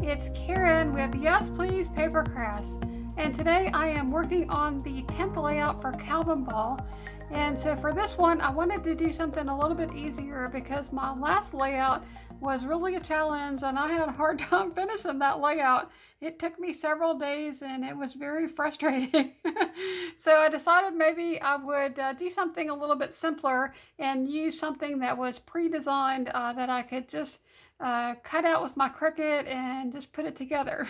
it's Karen with Yes Please PaperCrafts, and today I am working on the 10th layout for CalvinBall. And so for this one I wanted to do something a little bit easier because my last layout was really a challenge and I had a hard time finishing that layout. It took me several days and it was very frustrating. So I decided maybe I would do something a little bit simpler and use something that was pre-designed that I could just cut out with my Cricut and just put it together.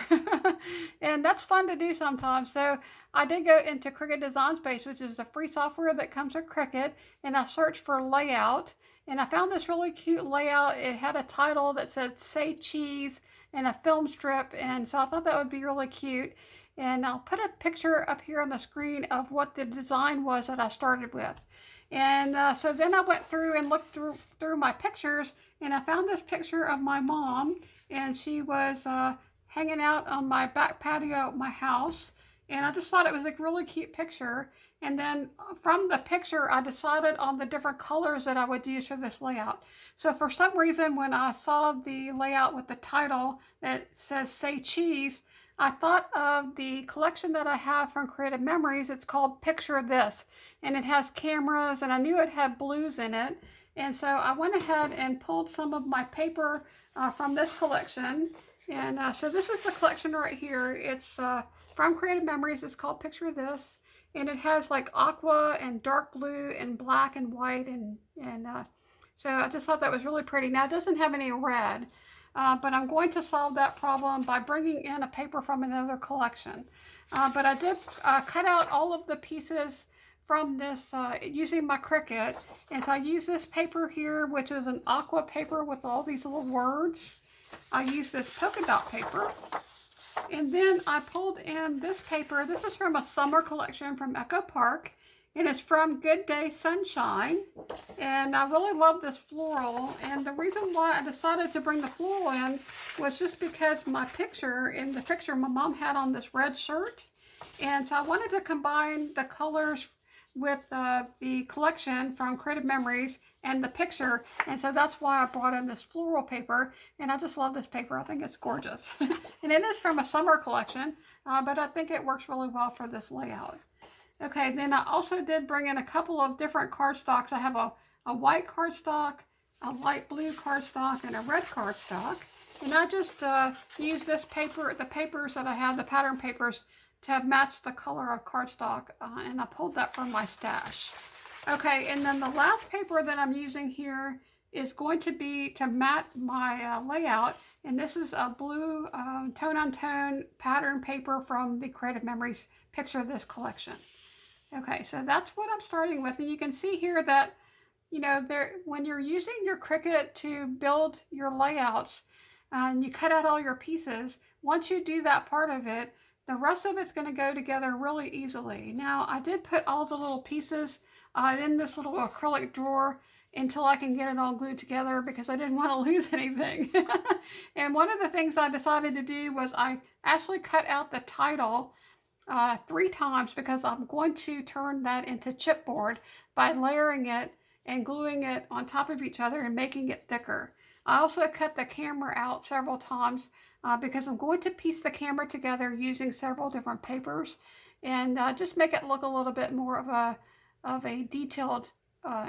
And that's fun to do sometimes. So I did go into Cricut Design Space, which is the free software that comes with Cricut, and I searched for layout, and I found this really cute layout. It had a title that said "Say Cheese" and a film strip, and so I thought that would be really cute. And I'll put a picture up here on the screen of what the design was that I started with. And so then I went through and looked through my pictures, and I found this picture of my mom, and she was hanging out on my back patio at my house, and I just thought it was a really cute picture. And then from the picture I decided on the different colors that I would use for this layout. So for some reason when I saw the layout with the title that says "Say Cheese," I thought of the collection that I have from Creative Memories. It's called Picture This, and it has cameras, and I knew it had blues in it. And so I went ahead and pulled some of my paper from this collection. And so this is the collection right here. It's from Creative Memories. It's called Picture This. And it has like aqua and dark blue and black and white. And so I just thought that was really pretty. Now it doesn't have any red. But I'm going to solve that problem by bringing in a paper from another collection. But I did cut out all of the pieces from this using my Cricut. And so I use this paper here, which is an aqua paper with all these little words. I use this polka dot paper. And then I pulled in this paper. This is from a summer collection from Echo Park. And it's from Good Day Sunshine, and I really love this floral. And the reason why I decided to bring the floral in was just because in the picture my mom had on this red shirt, and so I wanted to combine the colors with the collection from Creative Memories and the picture, and so that's why I brought in this floral paper. And I just love this paper. I think it's gorgeous. And it is from a summer collection, but I think it works really well for this layout. Okay, then I also did bring in a couple of different cardstocks. I have a white cardstock, a light blue cardstock, and a red cardstock. And I just used this paper, the papers that I have, the pattern papers, to match the color of cardstock. And I pulled that from my stash. Okay, and then the last paper that I'm using here is going to be to mat my layout. And this is a blue tone-on-tone pattern paper from the Creative Memories Picture This collection. Okay, so that's what I'm starting with. And you can see here that, you know, when you're using your Cricut to build your layouts and you cut out all your pieces, once you do that part of it, the rest of it's going to go together really easily. Now, I did put all the little pieces in this little acrylic drawer until I can get it all glued together because I didn't want to lose anything. And one of the things I decided to do was I actually cut out the title 3 times because I'm going to turn that into chipboard by layering it and gluing it on top of each other and making it thicker. I also cut the camera out several times because I'm going to piece the camera together using several different papers and just make it look a little bit more of a detailed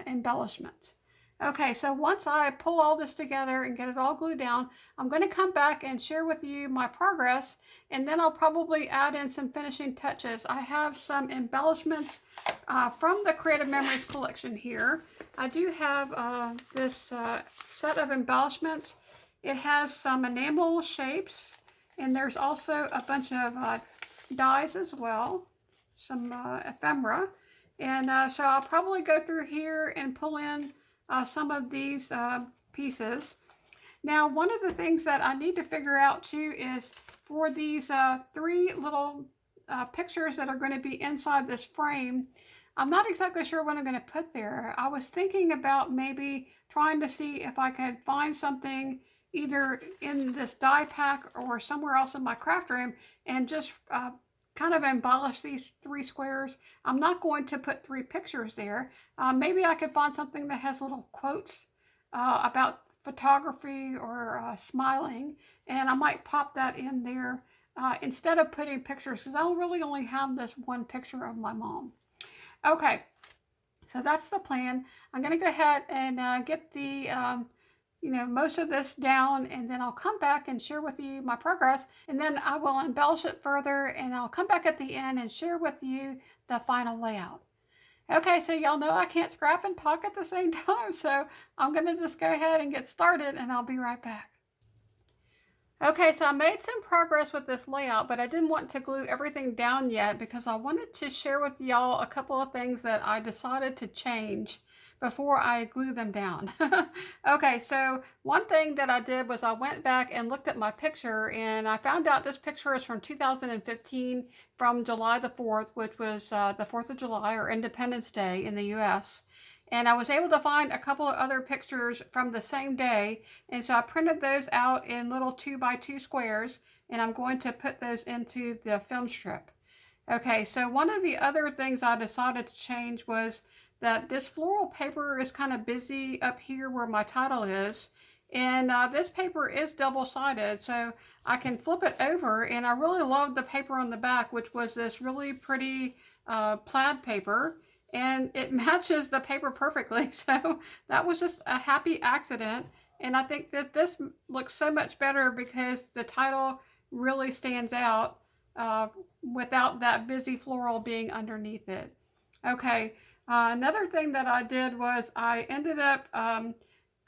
embellishment. Okay, so once I pull all this together and get it all glued down, I'm going to come back and share with you my progress, and then I'll probably add in some finishing touches. I have some embellishments from the Creative Memories collection here. I do have this set of embellishments. It has some enamel shapes, and there's also a bunch of dies as well, some ephemera. And so I'll probably go through here and pull in some of these pieces. Now, one of the things that I need to figure out too is for these 3 little pictures that are going to be inside this frame, I'm not exactly sure what I'm going to put there. I was thinking about maybe trying to see if I could find something either in this die pack or somewhere else in my craft room and just kind of embellish these 3 squares. I'm not going to put 3 pictures there. Maybe I could find something that has little quotes about photography or smiling, and I might pop that in there instead of putting pictures, because I'll really only have this one picture of my mom. Okay, so that's the plan. I'm going to go ahead and get the most of this down, and then I'll come back and share with you my progress, and then I will embellish it further, and I'll come back at the end and share with you the final layout. Okay, so y'all know I can't scrap and talk at the same time, so I'm going to just go ahead and get started, and I'll be right back. Okay, so I made some progress with this layout, but I didn't want to glue everything down yet because I wanted to share with y'all a couple of things that I decided to change before I glue them down. Okay, so one thing that I did was I went back and looked at my picture, and I found out this picture is from 2015, from July the 4th, which was the 4th of July, or Independence Day in the US. And I was able to find a couple of other pictures from the same day, and so I printed those out in little 2x2 squares, and I'm going to put those into the film strip. Okay, so one of the other things I decided to change was that this floral paper is kind of busy up here where my title is, and this paper is double-sided, so I can flip it over, and I really love the paper on the back, which was this really pretty plaid paper, and it matches the paper perfectly. So that was just a happy accident, and I think that this looks so much better because the title really stands out without that busy floral being underneath it. Okay, another thing that I did was I ended up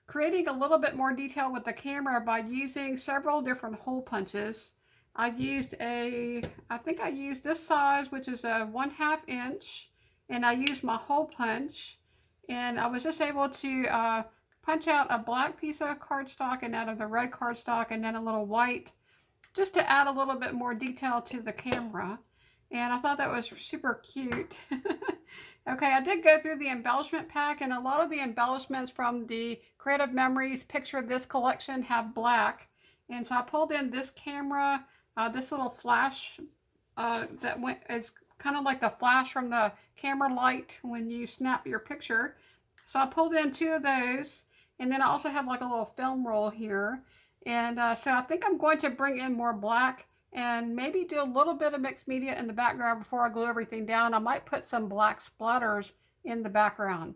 creating a little bit more detail with the camera by using several different hole punches. I think I used this size, which is a 1/2 inch, and I used my hole punch, and I was just able to punch out a black piece of cardstock and out of the red cardstock, and then a little white, just to add a little bit more detail to the camera. And I thought that was super cute. Okay, I did go through the embellishment pack, and a lot of the embellishments from the Creative Memories Picture This collection have black. And so I pulled in this camera, this little flash it's kind of like the flash from the camera light when you snap your picture. So I pulled in 2 of those, and then I also have like a little film roll here. And so I think I'm going to bring in more black and maybe do a little bit of mixed media in the background before I glue everything down. I might put some black splatters in the background.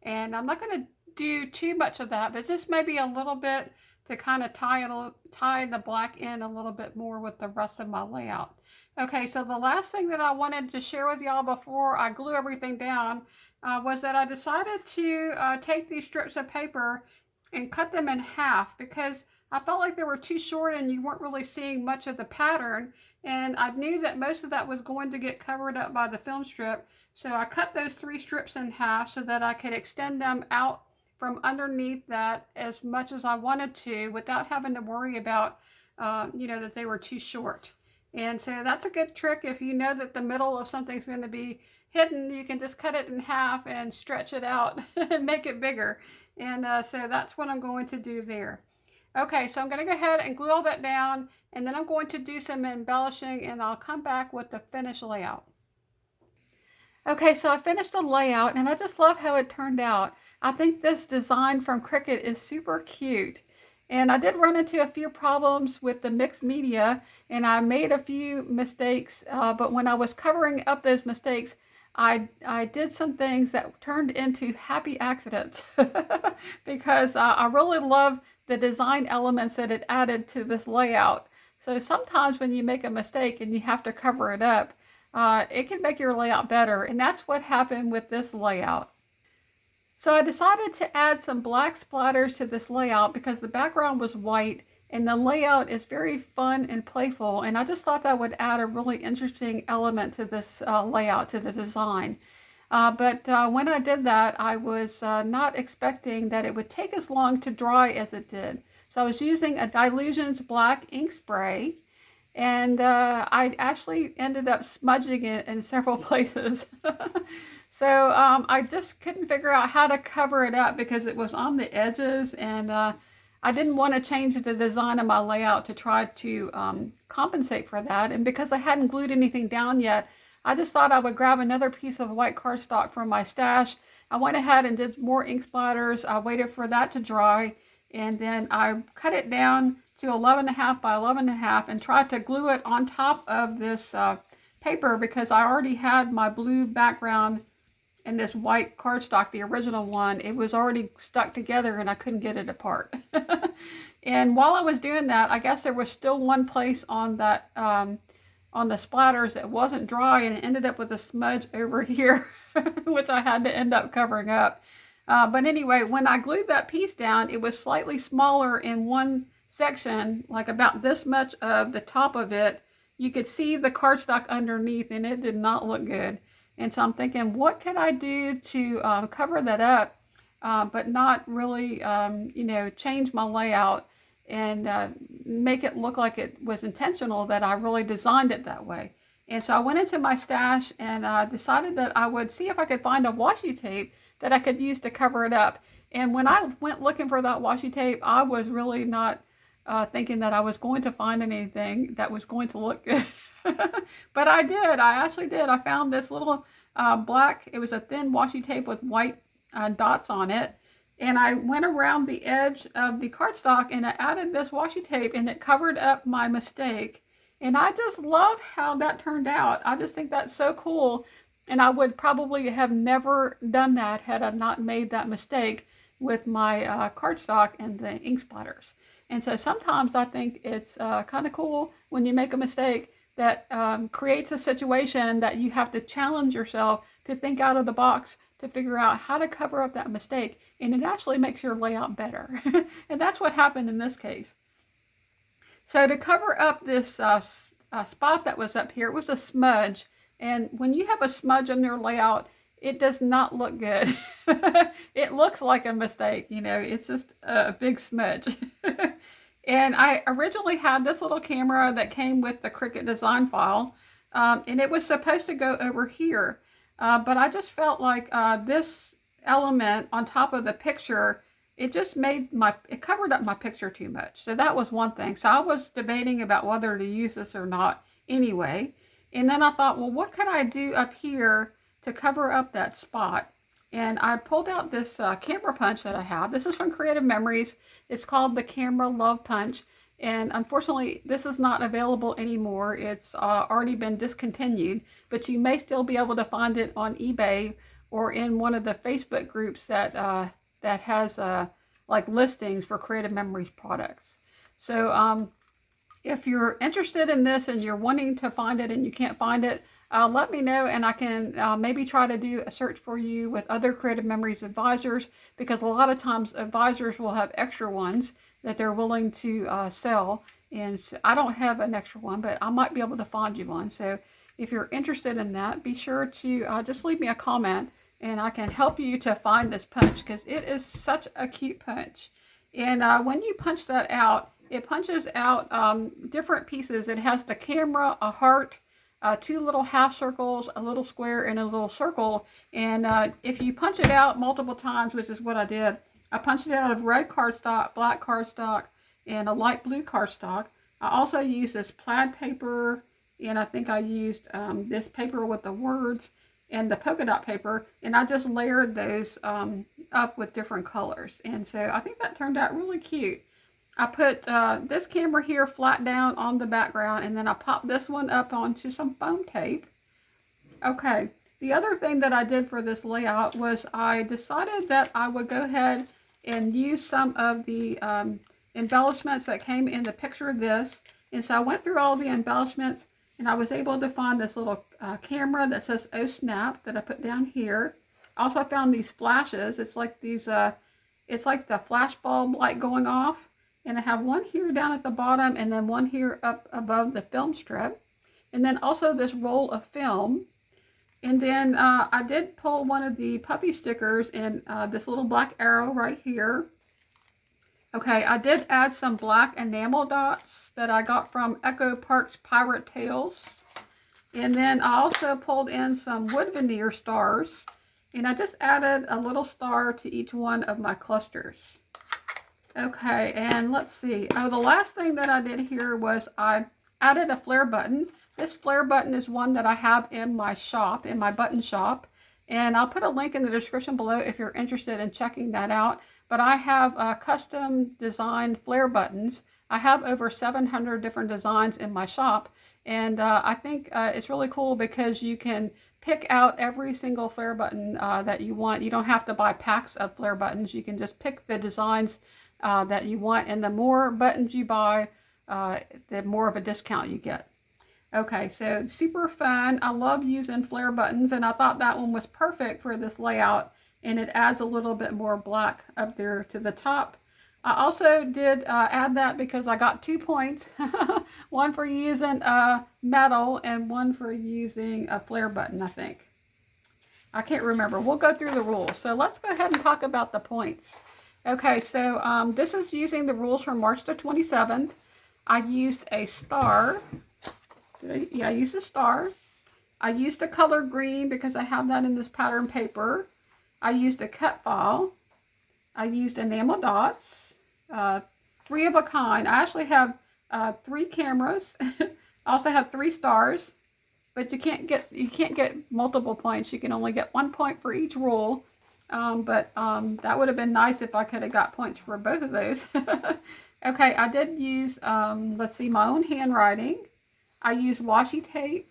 And I'm not going to do too much of that, but just maybe a little bit to kind of tie the black in a little bit more with the rest of my layout. Okay, so the last thing that I wanted to share with y'all before I glue everything down was that I decided to take these strips of paper and cut them in half, because I felt like they were too short and you weren't really seeing much of the pattern, and I knew that most of that was going to get covered up by the film strip. So I cut those 3 strips in half so that I could extend them out from underneath that as much as I wanted to without having to worry about that they were too short. And so that's a good trick. If you know that the middle of something's going to be hidden, you can just cut it in half and stretch it out and make it bigger. And so that's what I'm going to do there. Okay, so I'm going to go ahead and glue all that down, and then I'm going to do some embellishing, and I'll come back with the finished layout. Okay, so I finished the layout, and I just love how it turned out. I think this design from Cricut is super cute. And I did run into a few problems with the mixed media, and I made a few mistakes, but when I was covering up those mistakes, I did some things that turned into happy accidents because I really love the design elements that it added to this layout. So sometimes when you make a mistake and you have to cover it up, it can make your layout better, and that's what happened with this layout. So I decided to add some black splatters to this layout because the background was white and the layout is very fun and playful, and I just thought that would add a really interesting element to this layout, to the design. But when I did that, I was not expecting that it would take as long to dry as it did. So I was using a Dylusions black ink spray, and I actually ended up smudging it in several places. So I just couldn't figure out how to cover it up because it was on the edges, and I didn't want to change the design of my layout to try to compensate for that. And because I hadn't glued anything down yet, I just thought I would grab another piece of white cardstock from my stash. I went ahead and did more ink splatters. I waited for that to dry, and then I cut it down to 11.5 by 11.5 and tried to glue it on top of this paper because I already had my blue background and this white cardstock, the original one. It was already stuck together and I couldn't get it apart. And while I was doing that, I guess there was still one place on that on the splatters that wasn't dry, and it ended up with a smudge over here, which I had to end up covering up. But anyway, when I glued that piece down, it was slightly smaller in one section, like about this much of the top of it. You could see the cardstock underneath, and it did not look good. And so I'm thinking, what could I do to cover that up, but not really, you know, change my layout and make it look like it was intentional, that I really designed it that way. And so I went into my stash and decided that I would see if I could find a washi tape that I could use to cover it up. And when I went looking for that washi tape, I was really not thinking that I was going to find anything that was going to look good. But I did. I actually did. I found this little black, it was a thin washi tape with white dots on it. And I went around the edge of the cardstock and I added this washi tape, and it covered up my mistake. And I just love how that turned out. I just think that's so cool. And I would probably have never done that had I not made that mistake with my cardstock and the ink splatters. And so sometimes I think it's kind of cool when you make a mistake that creates a situation that you have to challenge yourself to think out of the box to figure out how to cover up that mistake. And it actually makes your layout better. And that's what happened in this case. So to cover up this spot that was up here, it was a smudge. And when you have a smudge on your layout, it does not look good. It looks like a mistake, you know, it's just a big smudge. And I originally had this little camera that came with the Cricut design file, and it was supposed to go over here. But I just felt like this element on top of the picture, it just made it covered up my picture too much. So that was one thing. So I was debating about whether to use this or not anyway. And then I thought, well, what could I do up here to cover up that spot? And I pulled out this camera punch that I have. This is from Creative Memories. It's called the 𝗬𝗲𝗀 And unfortunately, this is not available anymore. It's already been discontinued, but you may still be able to find it on eBay or in one of the Facebook groups that that has like listings for Creative Memories products. So if you're interested in this and you're wanting to find it and you can't find it, let me know, and I can maybe try to do a search for you with other Creative Memories advisors, because a lot of times advisors will have extra ones that they're willing to sell. And so I don't have an extra one, but I might be able to find you one. So if you're interested in that, be sure to just leave me a comment, and I can help you to find this punch, because it is such a cute punch. And when you punch that out, it punches out different pieces. It has the camera, a heart, two little half circles, a little square, and a little circle. And if you punch it out multiple times, which is what I did, I punched it out of red cardstock, black cardstock, and a light blue cardstock. I also used this plaid paper, and I think I used this paper with the words and the polka dot paper, and I just layered those up with different colors. And so I think that turned out really cute. I put this camera here flat down on the background, and then I popped this one up onto some foam tape. Okay, the other thing that I did for this layout was I decided that I would go ahead and use some of the embellishments that came in the picture of this. And so I went through all the embellishments, and I was able to find this little camera that says "Oh Snap" that I put down here. I also found these flashes. It's like these, it's like the flash bulb light going off. And I have one here down at the bottom, and then one here up above the film strip. And then also this roll of film. And then I did pull one of the puppy stickers in this little black arrow right here. Okay, I did add some black enamel dots that I got from 𝗀𝗍𝗄𝗃's Pirate Tales. And then I also pulled in some wood veneer stars. And I just added a little star to each one of my clusters. Okay, and let's see. Oh, the last thing that I did here was I added a flare button. This flare button is one that I have in my shop, in my button shop. And I'll put a link in the description below if you're interested in checking that out. But I have custom designed flare buttons. I have over 700 different designs in my shop. And I think it's really cool because you can pick out every single flare button that you want. You don't have to buy packs of flare buttons. You can just pick the designs that you want. And the more buttons you buy, the more of a discount you get. Okay, so super fun. I love using flare buttons, and I thought that one was perfect for this layout, and it adds a little bit more black up there to the top. I also did add that because I got 2 points, one for using metal and one for using a flare button, I think. I can't remember. We'll go through the rules. So let's go ahead and talk about the points. Okay, so this is using the rules from March the 27th. I used a star. I used a star. I used the color green because I have that in this pattern paper. I used a cut file. I used enamel dots. 3 of a kind. I actually have 3 cameras. I also have 3 stars, but you can't get multiple points. You can only get 1 point for each rule. That would have been nice if I could have got points for both of those. Okay, I did use let's see, my own handwriting. I used washi tape,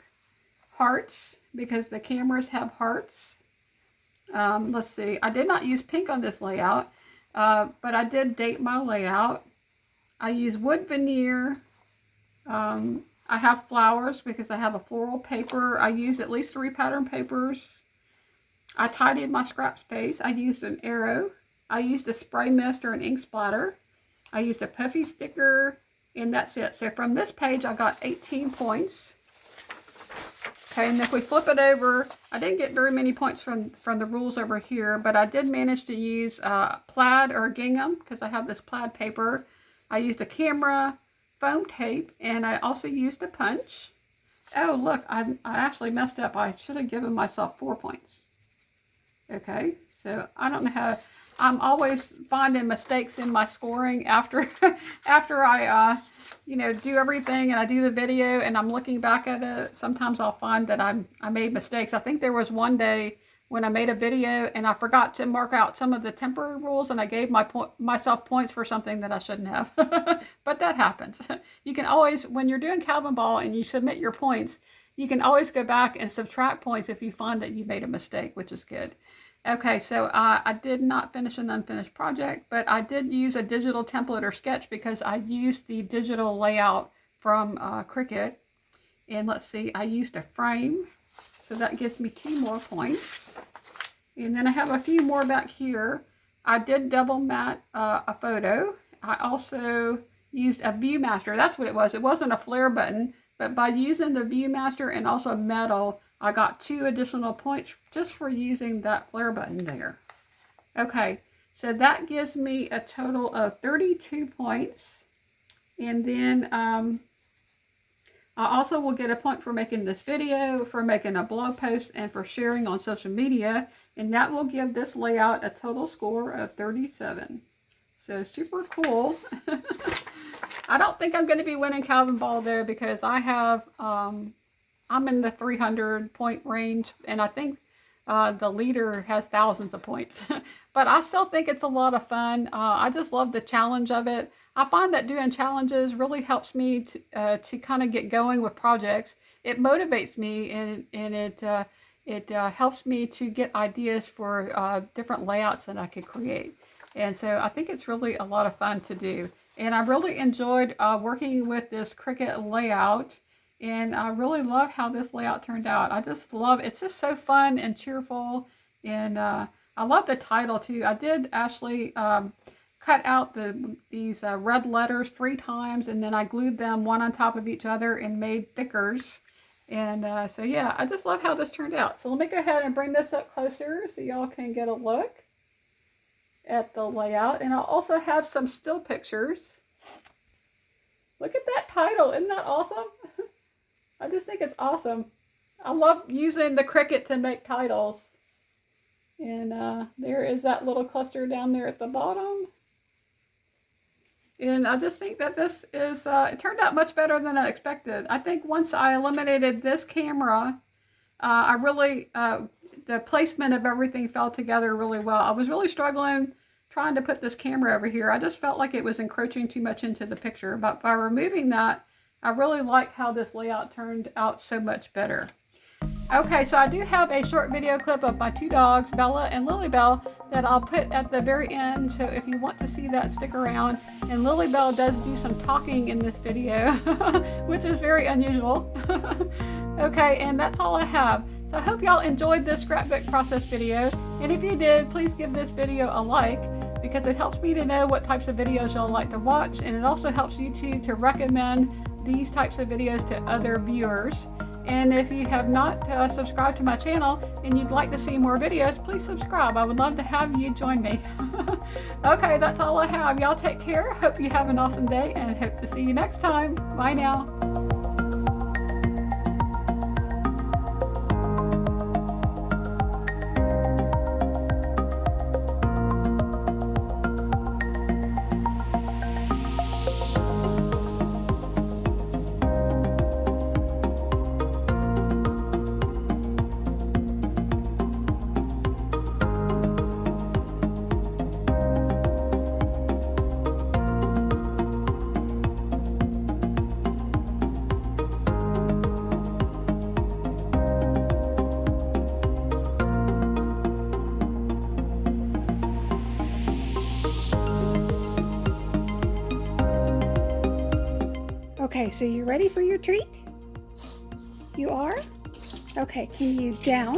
hearts, because the cameras have hearts. Let's see, I did not use pink on this layout, but I did date my layout. I used wood veneer. I have flowers because I have a floral paper. I used at least 3 pattern papers. I tidied my scrap space. I used an arrow. I used a spray mist or an ink splatter. I used a puffy sticker. And that's it. So from this page, I got 18 points. Okay, and if we flip it over, I didn't get very many points from the rules over here, but I did manage to use plaid or gingham because I have this plaid paper. I used a camera, foam tape, and I also used a punch. Oh, look, I actually messed up. I should have given myself 4 points. Okay, so I don't know how... I'm always finding mistakes in my scoring after I do everything and I do the video and I'm looking back at it. Sometimes I'll find that I made mistakes. I think there was one day when I made a video and I forgot to mark out some of the temporary rules and I gave myself points for something that I shouldn't have. But that happens. You can always, when you're doing CalvinBall and you submit your points, you can always go back and subtract points if you find that you made a mistake, which is good. Okay, so I did not finish an unfinished project, but I did use a digital template or sketch because I used the digital layout from Cricut. And let's see, I used a frame, so that gives me 2 more points. And then I have a few more back here. I did double matte a photo. I also used a ViewMaster. That's what it was. It wasn't a flare button, but by using the ViewMaster and also metal, I got 2 additional points just for using that flare button there. Okay, so that gives me a total of 32 points. And then I also will get a point for making this video, for making a blog post, and for sharing on social media. And that will give this layout a total score of 37. So super cool. I don't think I'm going to be winning CalvinBall though, because I have... I'm in the 300 point range, and I think the leader has thousands of points. But I still think it's a lot of fun. I just love the challenge of it. I find that doing challenges really helps me to kind of get going with projects. It motivates me, and it helps me to get ideas for different layouts that I could create. And so I think it's really a lot of fun to do. And I really enjoyed working with this Cricut layout. And I really love how this layout turned out. I just love, it's just so fun and cheerful. And I love the title too. I did actually cut out these red letters 3 times, and then I glued them one on top of each other and made thickers. And so yeah, I just love how this turned out. So let me go ahead and bring this up closer so y'all can get a look at the layout. And I'll also have some still pictures. Look at that title, isn't that awesome? I just think it's awesome. I love using the Cricut to make titles. And there is that little cluster down there at the bottom. And I just think that this is, it turned out much better than I expected. I think once I eliminated this camera, I really, the placement of everything fell together really well. I was really struggling trying to put this camera over here. I just felt like it was encroaching too much into the picture, but by removing that, I really like how this layout turned out so much better. Okay, so I do have a short video clip of my two dogs, Bella and LilyBelle, that I'll put at the very end, so if you want to see that, stick around. And LilyBelle does do some talking in this video, which is very unusual. Okay, and that's all I have. So I hope y'all enjoyed this scrapbook process video, and if you did, please give this video a like, because it helps me to know what types of videos y'all like to watch, and it also helps YouTube to recommend these types of videos to other viewers. And if you have not subscribed to my channel and you'd like to see more videos, please subscribe. I would love to have you join me. Okay, that's all I have. Y'all take care. Hope you have an awesome day and hope to see you next time. Bye now. Okay, so you ready for your treat? You are? Okay, can you down?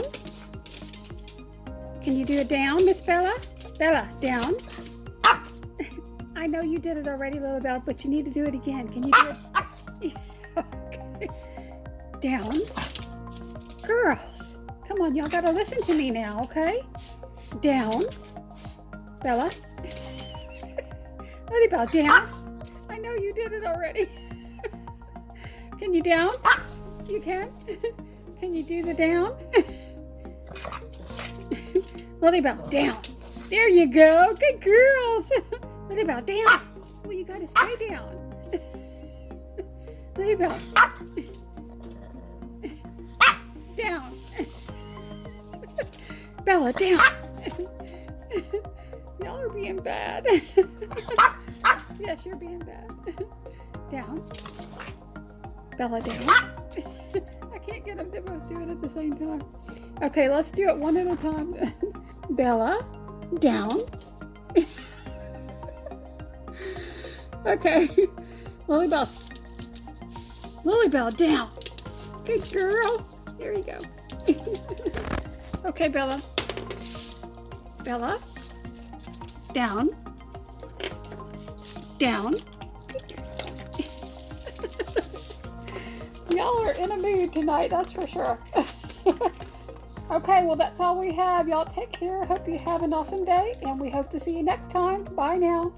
Can you do a down, Miss Bella? Bella, down. I know you did it already, LilyBelle, but you need to do it again. Can you do it? Okay. Down. Girls, come on, y'all gotta listen to me now, okay? Down. Bella. LilyBelle, down. I know you did it already. Can you down? You can? Can you do the down? LilyBelle, down. There you go. Good girls. LilyBelle, down. Well, you gotta stay down. LilyBelle. Down. Bella, down. Y'all are being bad. Yes, you're being bad. Down. Bella, down. I can't get them to both do it at the same time. Okay, let's do it one at a time. Bella, down. Okay. LilyBelle. LilyBelle, down. Good girl. There you go. Okay, Bella. Bella, down. Down. Y'all are in a mood tonight, that's for sure. Okay, well that's all we have. Y'all take care. Hope you have an awesome day, and we hope to see you next time. Bye now.